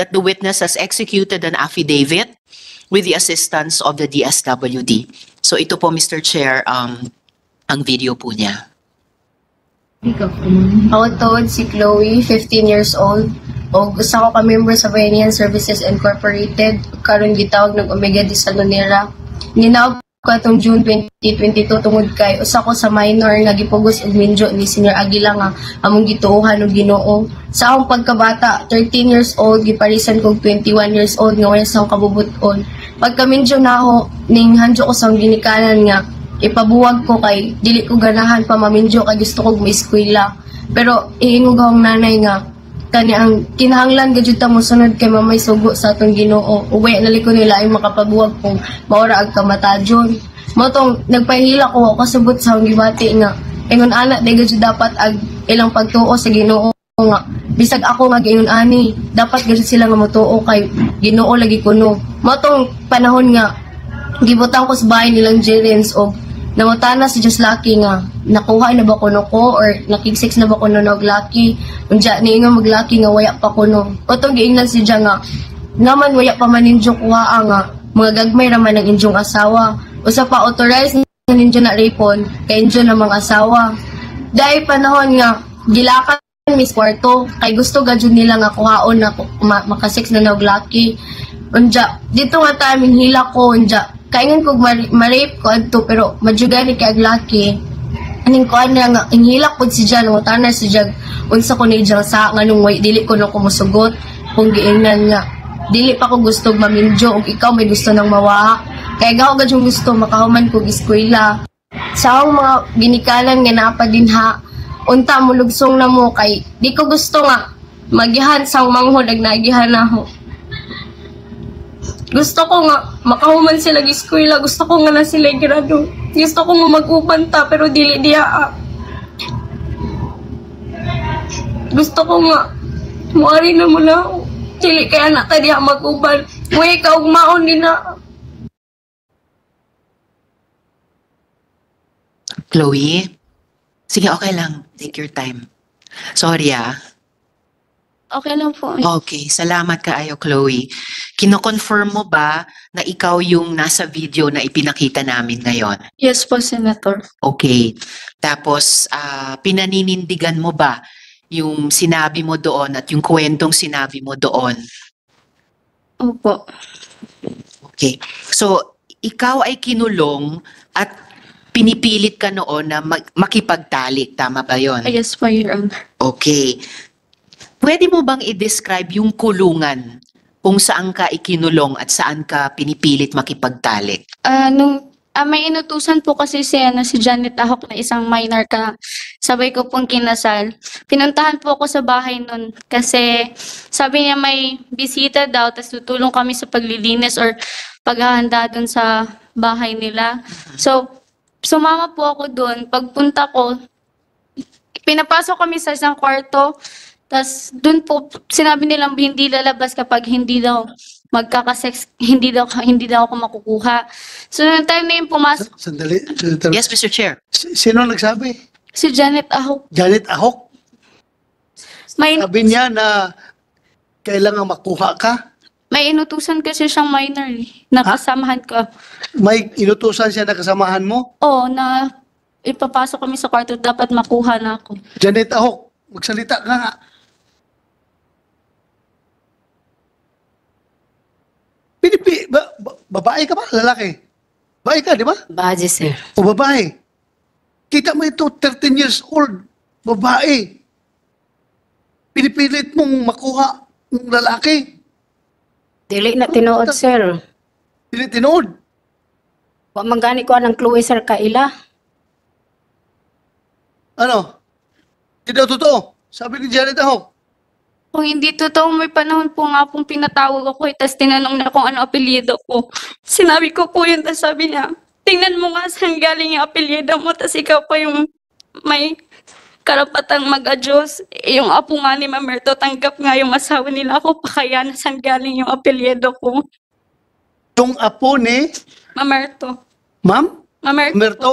that the witness has executed an affidavit with the assistance of the DSWD. So ito po, Mr. Chair, ang video po niya. Ako tod si Chloe, 15 years old. O gusto ko ka-member sa Bayanihan Services Incorporated. Karon gitawag ng Omega de Salonera. Ninawag ko atong June 2022 tungod kay usa ko sa minor nga gipugos og minjo ni Senior Aguila nga among gituohan og Ginoo. Sa akong pagkabata, 13 years old, giparisan kog 21 years old nga wala sa kabubuton. Pagka-minjo na ako, ning handyo ko sa ginikanan nga ipabuwag ko kay dili ko ganahan pa maminjo kay gusto kog maeskwela. Pero iingog akong nanay nga kani ang kinahanglan gajud ta mo sunod kay mamay sugo sa atong Ginoo. Uwi naliko nila ay makapabuwag kung maura ag kamatajon. Mo tong nagpahila ko kasabot sa akong gibati nga ingon ana day gajud dapat ag ilang pagtuo sa Ginoo nga bisag ako nga ingon ani dapat gajud sila nga motuo kay Ginoo lagi kuno. Mo tong panahon nga gibutang ko sa bahay nilang Jerens og nangutana si Just Lucky nga nakuha na ba kuno ko or nakig-6 na ba kuno og Lucky unya ni nga mag-Lucky nga waya pa kuno otong giingnan si Dia nga naman waya pa man ninyo kuha nga mga gagmay ra man ang inyong asawa usa pa authorized na ninyo na rapon kay inyo na mga asawa dahil panahon nga gilakan mis kwarto kay gusto gajud nila nga kuhaon na maka-6 na og Lucky unya dito nga ta hila ko unya kaingan kog ma-rape ko adto pero madjugani kay Lucky aning ko ana nga inhilak pud si Jan mo tanan si Jag unsa ko ni Jan sa nganong way dili ko na kumusugot kung giingnan nga dili pa ko gusto maminjo ug ikaw may gusto nang mawa kay gaw gad yung gusto makahuman kog eskwela sa akong mga ginikalan nga naa dinha unta mo lugsong na mo kay di ko gusto nga magihan sa manghod ag nagihan ako. Gusto ko nga makahuman sila gi eskwela, gusto ko nga na sila grado. Gusto ko nga mag-uban ta pero dili diha. Gusto ko nga muari na mo na dili kay anak ta diha mag-uban. Uy ka og maon din na. Chloe? Sige, okay lang. Take your time. Sorry Okay lang po. Okay, salamat kaayo, Chloe. Kino-confirm mo ba na ikaw yung nasa video na ipinakita namin ngayon? Yes po, Senator. Okay. Tapos, pinaninindigan mo ba yung sinabi mo doon at yung kwentong sinabi mo doon? Opo. Okay. So, ikaw ay kinulong at pinipilit ka noon na makipagtalik. Tama ba yon? Yes po, Your Honor. Okay. Pwede mo bang i-describe yung kulungan kung saan ka ikinulong at saan ka pinipilit makipagtalik? May inutusan po kasi si Janet Ahok na isang minor ka. Sabay ko pong kinasal. Pinuntahan po ako sa bahay nun kasi sabi niya may bisita daw tapos tutulong kami sa paglilinis or paghahanda dun sa bahay nila. So, sumama po ako dun. Pagpunta ko, pinapasok kami sa isang kwarto. Tapos doon po sinabi nilang hindi lalabas kapag hindi daw magkakasex, hindi daw ako makukuha. So noong time na yung pumasok, Sandali. Yes, Mr. Chair. Sino nagsabi? si Janet Ahok, Janet Ahok. may, Sabi niya na kailangan makuha ka. may inutusan kasi siyang minor na kasamahan ko. May inutusan siya na kasamahan mo. Oo, na ipapasok kami sa kwarto dapat makuha na ako. Janet Ahok, magsalita ka nga. Babae ka ba? Lalaki? Babae ka, di ba? Baje, sir. O babae? Kita mo ito, 13 years old, babae. Pinipilit mong makuha ng lalaki. Dili na tinuod, sir. Tinitinood. Wa man gani ko anang Chloe, sir, kaila. Ano? Hindi daw totoo. Sabi ni Janet Ahok. Kung hindi totoo, may panahon po nga pong pinatawag ako tapos tinanong na kung ano apelyido ko. Sinabi ko po yun, tapos sabi niya, tingnan mo nga saan galing yung apelyido mo, tapos ikaw pa yung may karapatang mag-adjust. Yung apo nga ni Mamerto, tanggap nga yung asawa nila ako, pa kaya na saan galing yung apelyido ko. Yung apo ni Mamerto. Ma'am Mamerto. Merto.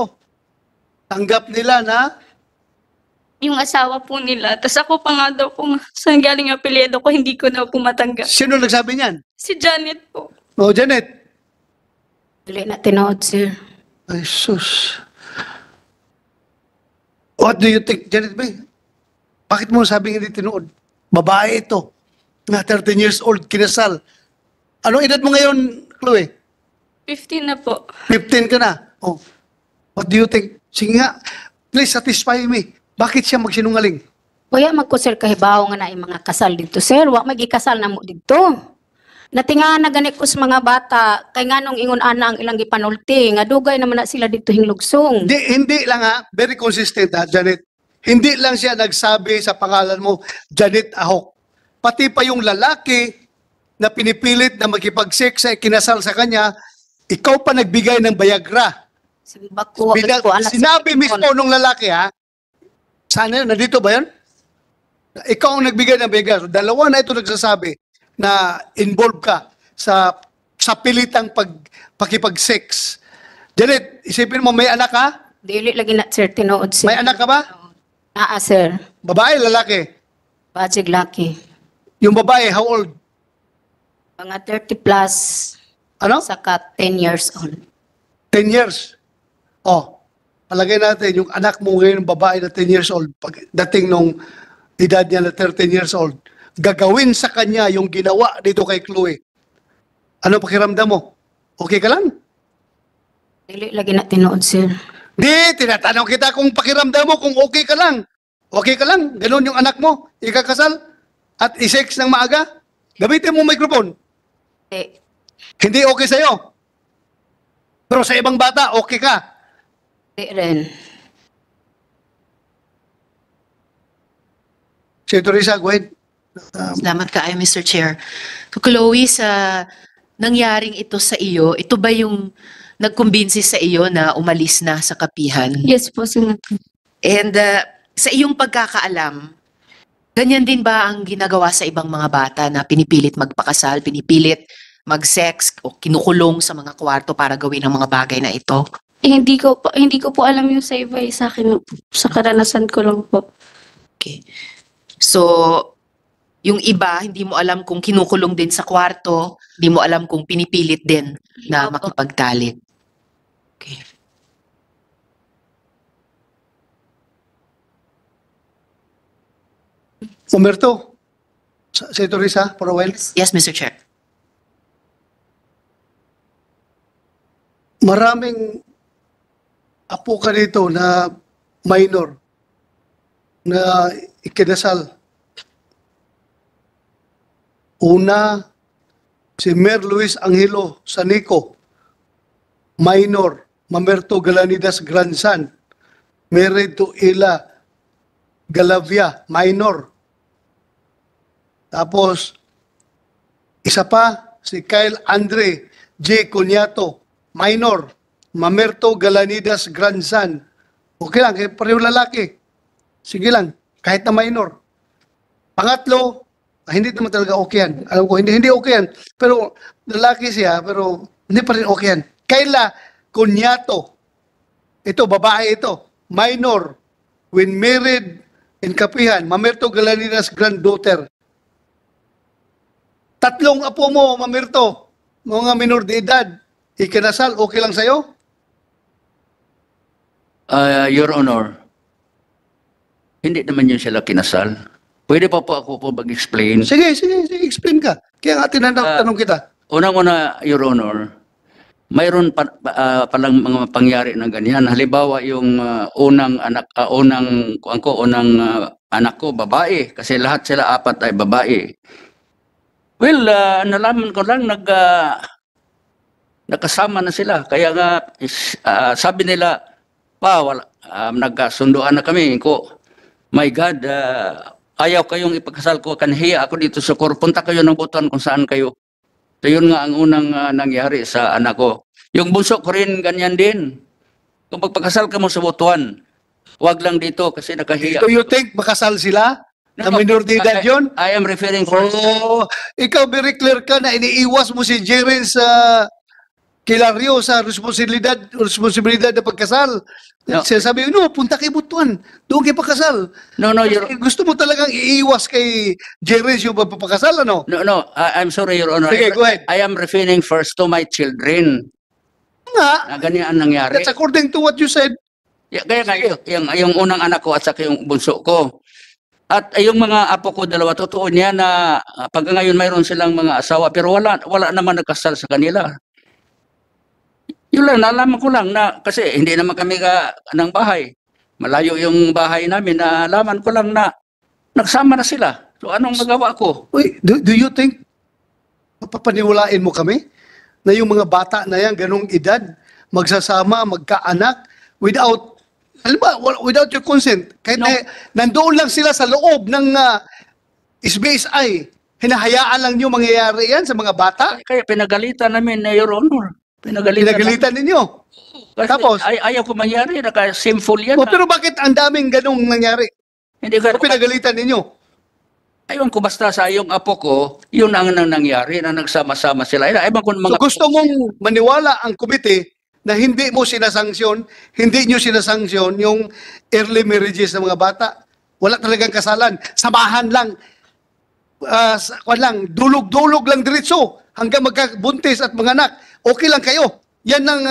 Tanggap nila na yung asawa po nila. Tapos ako pa nga daw kung saan galing ang apelyido ko, hindi ko na po matanggap. Sino nagsabi niyan? Si Janet po. Oh, Janet. Dili na tinuod, sir. Ay, sus. What do you think, Janet May? Bakit mo sabing hindi tinuod? Babae ito. Na 13 years old, kinasal. Anong edad mo ngayon, Chloe? 15 na po. 15 ka na. Oh. What do you think? Sige nga, please satisfy me. Bakit siya magsinungaling? Kuya, magko sir kahibaw nga na yung mga kasal dito, sir. Wa magikasal na mo dito. Natinga na gani ko sa mga bata, kay nga nung ingon ana ang ilang gipanulti, nga dugay naman na sila dito hinglugsong. Hindi lang ha, very consistent ha, Janet. Hindi lang siya nagsabi sa pangalan mo, Janet Ahok. Pati pa yung lalaki na pinipilit na makipag-sex sa kinasal sa kanya, ikaw pa nagbigay ng Viagra. Sinabi mismo nung lalaki ha, sana yun, nandito ba yun? Ikaw ang nagbigay ng Viagra. So, dalawa na ito nagsasabi na involved ka sa pilitang pakipag-sex. Janet, isipin mo, may anak ka? Dili lagi na sir tinuod, sir. May anak ka ba? Naa, sir. Babae, lalaki? Bajig laki. Yung babae, how old? Mga 30 plus, Ano? saka 10 years old. 10 years. Oh, palagay natin, yung anak mo ngayon, babae na 10 years old, dating nung edad niya na 13 years old, gagawin sa kanya yung ginawa dito kay Chloe. Ano pakiramdam mo? Okay ka lang? Dili lagi na tinuod, sir. Di, tinatanong kita kung pakiramdam mo, kung okay ka lang. Okay ka lang? Ganun yung anak mo, ikakasal at isex ng maaga? Gamitin mo microphone. Eh, Hindi okay sa'yo. Pero sa ibang bata, okay ka. di rin. Si Teresa, go ahead. Salamat kaayo, Mr. Chair. So, Chloe, sa nangyaring ito sa iyo, ito ba yung nagkumbinsi sa iyo na umalis na sa kapihan? Yes po, Senator. And sa iyong pagkakaalam, ganyan din ba ang ginagawa sa ibang mga bata na pinipilit magpakasal, pinipilit mag-sex o kinukulong sa mga kwarto para gawin ang mga bagay na ito? Hindi ko po alam yung sa iba, sa akin, sa karanasan ko lang po. Okay. So, yung iba, hindi mo alam kung kinukulong din sa kwarto, hindi mo alam kung pinipilit din na Opo. makipagtalik. Okay. Umberto, si Teresa, for a while. Yes, Mr. Chair. Maraming apo ka dito na minor na ikinasal. Una, si Mer Luis Angelo Sanico, minor, Mamerto Galanidas grandson, married to Ila Galavia, minor. Tapos, isa pa, si Kyle Andre J. Cunyato, minor, Mamerto Galanidas grandson. Okay lang, kaya pareho lalaki. Sige lang, kahit na minor. Pangatlo, hindi naman talaga okay yan. Alam ko, hindi okay yan. Pero lalaki siya, pero hindi pa rin okay yan. Kayla Cunyato, ito, babae ito, minor, when married in Kapihan, Mamerto Galanidas granddaughter. Tatlong apo mo, Mamerto, mga minor de edad, ikinasal, okay lang sa'yo? Your Honor, hindi naman yun sila kinasal. Pwede pa po ako po mag-explain. Sige, explain ka. Kaya nga tinanong kita. Unang-una, Your Honor, mayroon palang mga pangyari ng ganyan. Halimbawa, yung unang anak ko, babae. Kasi lahat sila apat ay babae. Well, nalaman ko lang, nakasama na sila. Kaya nga, sabi nila, nagkasunduan na kami. My God, ayaw kayong ipagkasal ko, kanhiya ako dito sa kor. Punta kayo ng butuan kung saan kayo. So yun nga ang unang nangyari sa anak ko. Yung bunso ko rin ganyan din. Kung pagpagkasal ka mo sa butuan, wag lang dito kasi nakahiya. Do you think makasal sila? Na minor de edad yun? I am referring for... Oh, ikaw very clear ka na iniiwas mo si Jeren sa Kilaryo sa responsibilidad na pagkasal. No. Sinasabi, no, punta kay Butuan. Doon kay pagkasal. No, Kasi gusto mo talagang iiwas kay Jerez yung pagpapakasal, ano? No, I'm sorry, Your Honor. Sige, go ahead. I am referring first to my children. Nga, Na ganyan ang nangyari. that's according to what you said. Kaya nga, yung unang anak ko at saka yung bunso ko. At yung mga apo ko dalawa, totoo niya na pag ngayon mayroon silang mga asawa, pero wala naman nagkasal sa kanila. Yun lang, nalaman ko lang na, kasi hindi naman kami ng bahay. Malayo yung bahay namin, nalaman ko lang na nagsama na sila. So anong magawa ko? Uy, do you think papaniwalain mo kami na yung mga bata na yan, ganong edad, magsasama, magkaanak, without, alam ba, without your consent, kahit No. nandoon lang sila sa loob ng SBSI, hinahayaan lang nyo mangyayari yan sa mga bata? Kaya pinagalitan namin na Your Honor. Pinagalitan ninyo. Kasi Tapos? ayaw ko mangyari, naka-sinful yan. O, pero bakit ang daming ganong nangyari? Hindi O ka, pinagalitan ninyo? ayun ko basta sa yung apo ko, yun ang nangyari na nagsama-sama sila. Ewan ko So mga gusto mong maniwala ang komite na hindi mo sinasanksyon, hindi nyo sinasanksyon yung early marriages ng mga bata. Wala talagang kasalan. Samahan lang. Dulog-dulog lang diretso hanggang magkabuntis at manganak. Okay lang kayo. Yan ang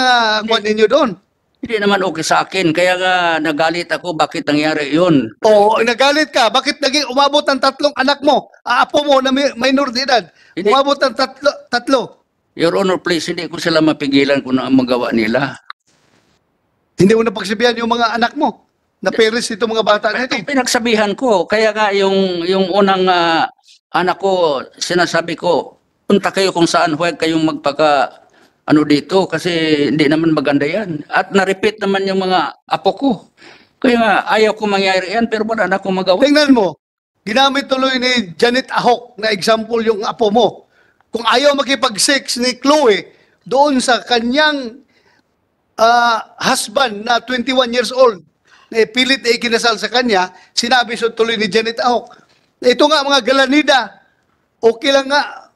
kwan ninyo doon. Hindi naman okay sa akin. Kaya nga nagalit ako bakit nangyari yun. O nagalit ka, bakit naging umabot ng 3 anak mo? Apo mo na minor de edad. Hindi. Umabot ng tatlo. Your Honor, please, hindi ko sila mapigilan kung ano ang magawa nila. Hindi mo napagsabihan yung mga anak mo na parents nito mga bata na ito. Pinagsabihan ko. Kaya nga yung unang anak ko, sinasabi ko, punta kayo kung saan, huwag kayong magpaka dito kasi hindi naman maganda yan. At na-repeat naman yung mga apo ko. Kaya nga, ayaw ko mangyari yan, pero wala na akong magawa. Tingnan mo, ginamit tuloy ni Janet Ahok na example yung apo mo. Kung ayaw makipag-sex ni Chloe doon sa kanyang husband na 21 years old, na pilit ay kinasal sa kanya, sinabi so tuloy ni Janet Ahok, ito nga mga Galanida, okay lang nga,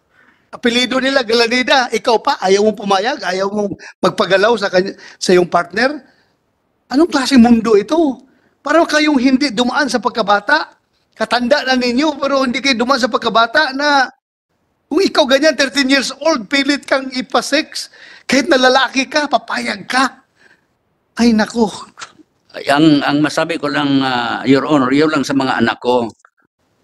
apelido nila Galanida, ikaw pa, ayaw mong pumayag, ayaw mong magpagalaw sa iyong partner. Anong klaseng mundo ito? Parang kayong hindi dumaan sa pagkabata. Katanda na ninyo, pero hindi kayo dumaan sa pagkabata na kung ikaw ganyan, 13 years old, pilit kang ipasex, kahit na lalaki ka, papayag ka. Ay, naku. Ang masabi ko lang, Your Honor, yun lang sa mga anak ko.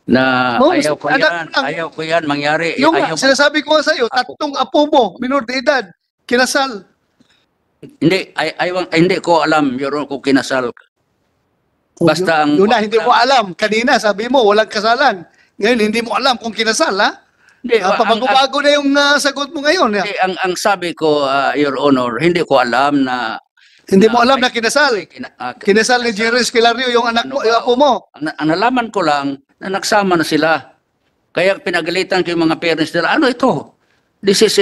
Na Oh, ayaw ko anak yan, lang. ayaw ko yan mangyari. Yung nga, Ayaw, sinasabi ko nga sa'yo, 3 apo mo, minor de edad, kinasal. hindi ko alam, Your Honor, kung kinasal. Basta ang... Yun na, hindi mo alam. Kanina, sabi mo, walang kasalan. Ngayon, hindi mo alam kung kinasal, ha? Hindi, Pabago-bago na yung sagot mo ngayon. Ha? hindi, ang sabi ko, Your Honor, hindi ko alam na... Hindi mo alam na kinasal. Kina- Kinasal ni Jerry Esquilario, yung anak mo, yung apo mo. ang nalaman ko lang na nagsama na sila. Kaya pinagalitan ko yung mga parents nila, ano ito? This is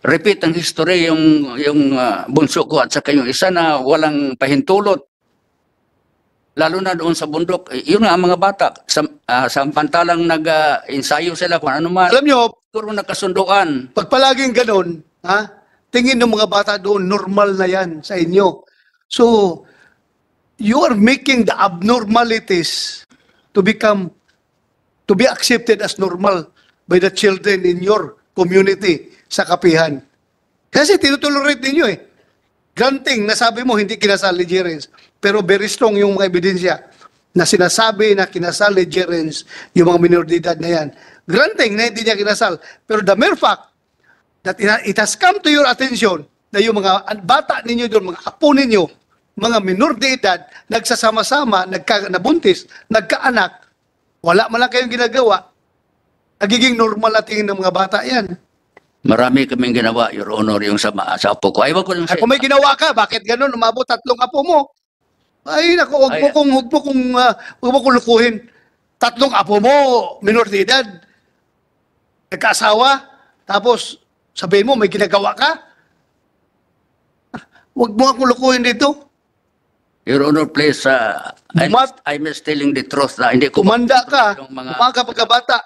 repeat ang history yung bunso ko at saka yung isa na walang pahintulot. Lalo na doon sa bundok. Yun nga ang mga bata. Samantalang nag-ensayo sila kung ano man. Alam nyo, Siguro nagkasunduan. pag palaging ganun, ha? Tingin ng mga bata doon, normal na yan sa inyo. So, you are making the abnormalities to be accepted as normal by the children in your community sa kapihan. Kasi tinutolerate ninyo eh. Granting, nasabi mo hindi kinasal ni Jerens, pero very strong yung mga ebidensya na sinasabi na kinasal ni Jerens yung mga minor de edad na yan. Granting na hindi niya kinasal, pero the mere fact that it has come to your attention na yung mga bata ninyo doon, mga apo ninyo, mga minor de edad, nagsasama-sama, nabuntis, nagkaanak, wala man lang kayong ginagawa, nagiging normal na tingin ng mga bata yan. Marami kaming ginawa, Your Honor, yung sa apo ko. Ayaw ko yung Kung may ginawa ka, bakit ganun? Umabot 3 apo mo. Ay, naku, huwag mo kong lukuhin. 3 apo mo, minor de edad, nagkaasawa, tapos sabihin mo, may ginagawa ka? Huwag mo akong lukuhin dito. Your Honor, please, I'm just telling the truth na hindi ko Kumanda ka, yung mga... kumanda ka pagkabata.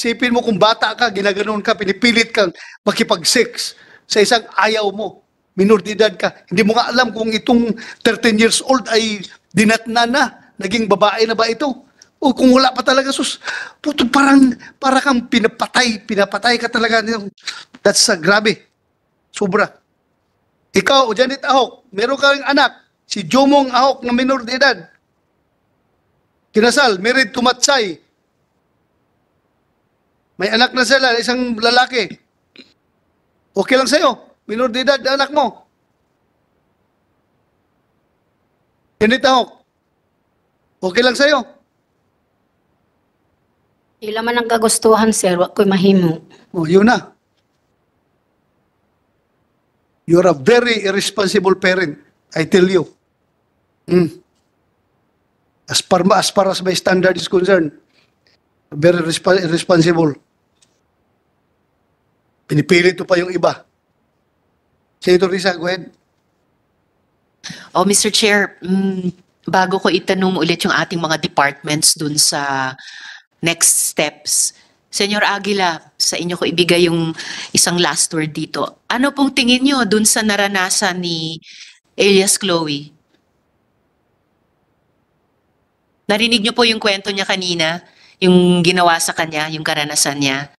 Isipin mo kung bata ka, ginaganon ka, pinipilit kang makipag-sex sa isang ayaw mo. Minor de edad ka. Hindi mo nga alam kung itong 13 years old ay dinatna na. Naging babae na ba ito? O kung wala pa talaga, sus, puto, para kang pinapatay ka talaga. That's grabe. Sobra. Ikaw, Janet Ahok, meron kang anak, si Jomong Ahok na minor de edad. Kinasal, married to Matsay. May anak na sila, isang lalaki. Okay lang sa'yo. Minor de edad, anak mo. Janet Ahok. Okay lang sa'yo. Ila man ang kagustuhan, sir, wa ko'y mahimo. Oh, yun na. You're a very irresponsible parent, I tell you. As far as my standard is concerned, very irresponsible. Pinipilit ko pa yung iba. Senator Risa, go ahead. Oh, Mr. Chair, bago ko itanong ulit yung ating mga departments dun sa next steps, Senyor Aguila, sa inyo ko ibigay yung isang last word dito. Ano pong tingin nyo dun sa naranasan ni Elias Chloe? Narinig nyo po yung kwento niya kanina, yung ginawa sa kanya, yung karanasan niya.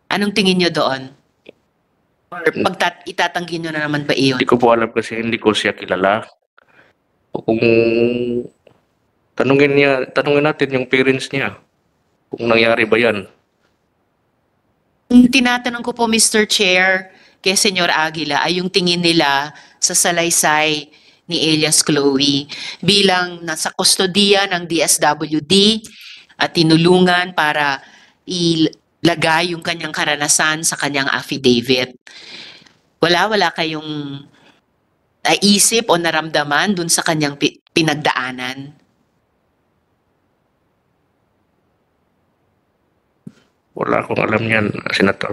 Anong tingin nyo doon? Or itatanggi nyo na naman ba iyon? Hindi ko po alam kasi hindi ko siya kilala. O kung tanungin natin yung parents niya kung nangyari ba yan. Yung tinatanong ko po, Mr. Chair, kay Senyor Aguila, ay yung tingin nila sa salaysay ni Elias Chloe bilang nasa kustodiya ng DSWD at tinulungan para ilagay yung kanyang karanasan sa kanyang affidavit. Wala kayong naisip o naramdaman dun sa kanyang pinagdaanan? Wala akong alam yan, Senator.